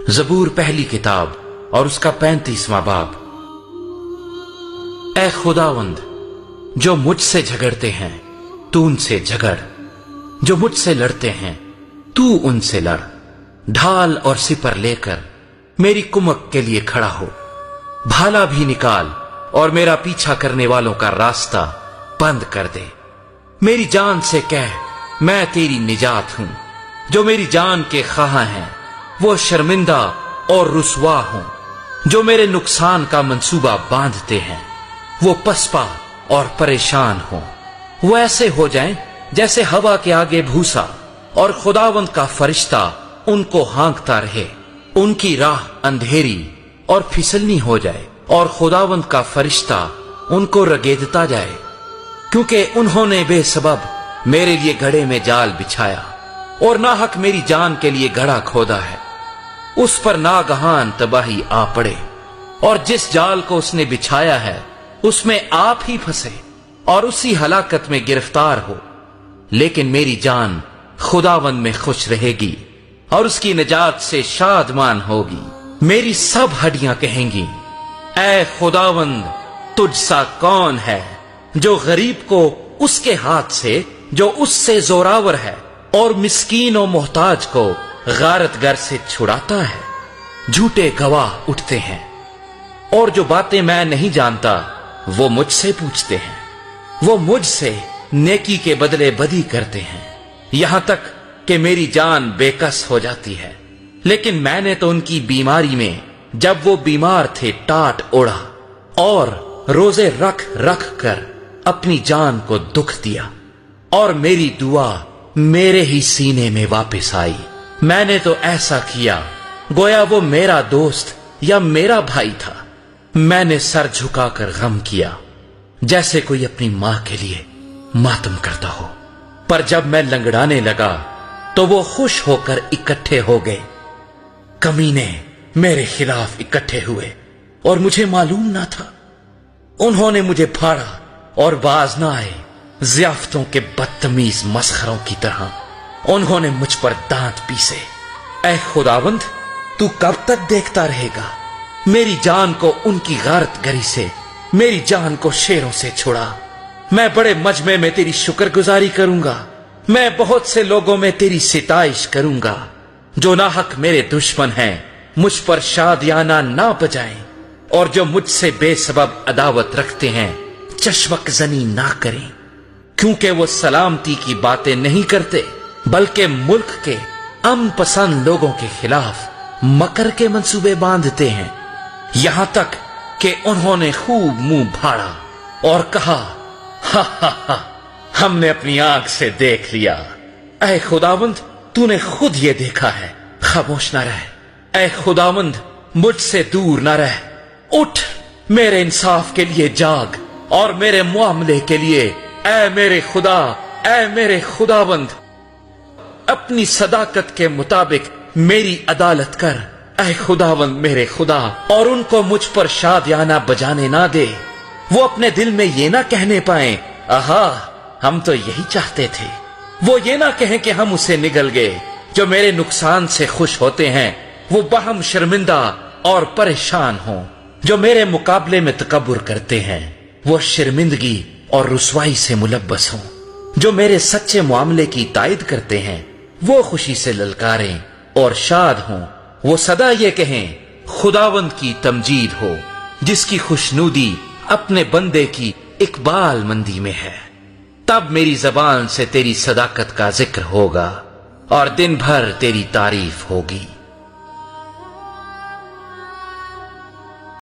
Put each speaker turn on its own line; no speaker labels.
زبور پہلی کتاب اور اس کا 35واں باب۔ اے خداوند، جو مجھ سے جھگڑتے ہیں تو ان سے جھگڑ، جو مجھ سے لڑتے ہیں تو ان سے لڑ۔ ڈھال اور سپر لے کر میری کمک کے لیے کھڑا ہو، بھالا بھی نکال اور میرا پیچھا کرنے والوں کا راستہ بند کر دے۔ میری جان سے کہہ، میں تیری نجات ہوں۔ جو میری جان کے خواہاں ہیں وہ شرمندہ اور رسوا ہوں، جو میرے نقصان کا منصوبہ باندھتے ہیں وہ پسپا اور پریشان ہوں۔ وہ ایسے ہو جائیں جیسے ہوا کے آگے بھوسا، اور خداوند کا فرشتہ ان کو ہانکتا رہے۔ ان کی راہ اندھیری اور پھسلنی ہو جائے، اور خداوند کا فرشتہ ان کو رگیدتا جائے، کیونکہ انہوں نے بے سبب میرے لیے گڑھے میں جال بچھایا اور ناحق میری جان کے لیے گڑھا کھودا ہے۔ اس پر ناگہان تباہی آ پڑے، اور جس جال کو اس نے بچھایا ہے اس میں آپ ہی پھنسے اور اسی ہلاکت میں گرفتار ہو۔ لیکن میری جان خداوند میں خوش رہے گی اور اس کی نجات سے شادمان ہوگی۔ میری سب ہڈیاں کہیں گی، اے خداوند، تجھ سا کون ہے جو غریب کو اس کے ہاتھ سے جو اس سے زوراور ہے، اور مسکین و محتاج کو غارت گر سے چھڑاتا ہے۔ جھوٹے گواہ اٹھتے ہیں، اور جو باتیں میں نہیں جانتا وہ مجھ سے پوچھتے ہیں۔ وہ مجھ سے نیکی کے بدلے بدی کرتے ہیں، یہاں تک کہ میری جان بے کس ہو جاتی ہے۔ لیکن میں نے تو ان کی بیماری میں جب وہ بیمار تھے ٹاٹ اوڑھا، اور روزے رکھ رکھ کر اپنی جان کو دکھ دیا، اور میری دعا میرے ہی سینے میں واپس آئی۔ میں نے تو ایسا کیا گویا وہ میرا دوست یا میرا بھائی تھا۔ میں نے سر جھکا کر غم کیا، جیسے کوئی اپنی ماں کے لیے ماتم کرتا ہو۔ پر جب میں لنگڑانے لگا تو وہ خوش ہو کر اکٹھے ہو گئے۔ کمینے میرے خلاف اکٹھے ہوئے اور مجھے معلوم نہ تھا۔ انہوں نے مجھے پھاڑا اور باز نہ آئے، ضیافتوں کے بدتمیز مسخروں کی طرح انہوں نے مجھ پر دانت پیسے۔ اے خداوند، تو کب تک دیکھتا رہے گا؟ میری جان کو ان کی غارت گری سے، میری جان کو شیروں سے چھڑا۔ میں بڑے مجمع میں تیری شکر گزاری کروں گا، میں بہت سے لوگوں میں تیری ستائش کروں گا۔ جو ناحق میرے دشمن ہیں مجھ پر شادیانہ نہ بجائیں، اور جو مجھ سے بے سبب عداوت رکھتے ہیں چشمک زنی نہ کریں، کیونکہ وہ سلامتی کی باتیں نہیں کرتے بلکہ ملک کے امن پسند لوگوں کے خلاف مکر کے منصوبے باندھتے ہیں۔ یہاں تک کہ انہوں نے خوب منہ بھاڑا اور کہا، ہا ہا ہا، ہم نے اپنی آنکھ سے دیکھ لیا۔ اے خداوند، تو نے خود یہ دیکھا ہے، خاموش نہ رہ۔ اے خداوند، مجھ سے دور نہ رہ۔ اٹھ، میرے انصاف کے لیے جاگ، اور میرے معاملے کے لیے اے میرے خدا، اے میرے خداوند، اپنی صداقت کے مطابق میری عدالت کر۔ اے خداوند میرے خدا، اور ان کو مجھ پر شادیانہ بجانے نہ دے۔ وہ اپنے دل میں یہ نہ کہنے پائیں، آہا، ہم تو یہی چاہتے تھے۔ وہ یہ نہ کہیں کہ ہم اسے نگل گئے۔ جو میرے نقصان سے خوش ہوتے ہیں وہ باہم شرمندہ اور پریشان ہوں۔ جو میرے مقابلے میں تکبر کرتے ہیں وہ شرمندگی اور رسوائی سے ملبس ہوں۔ جو میرے سچے معاملے کی تائید کرتے ہیں وہ خوشی سے للکاریں اور شاد ہوں۔ وہ سدا یہ کہیں، خداوند کی تمجید ہو، جس کی خوشنودی اپنے بندے کی اقبال مندی میں ہے۔ تب میری زبان سے تیری صداقت کا ذکر ہوگا اور دن بھر تیری تعریف ہوگی۔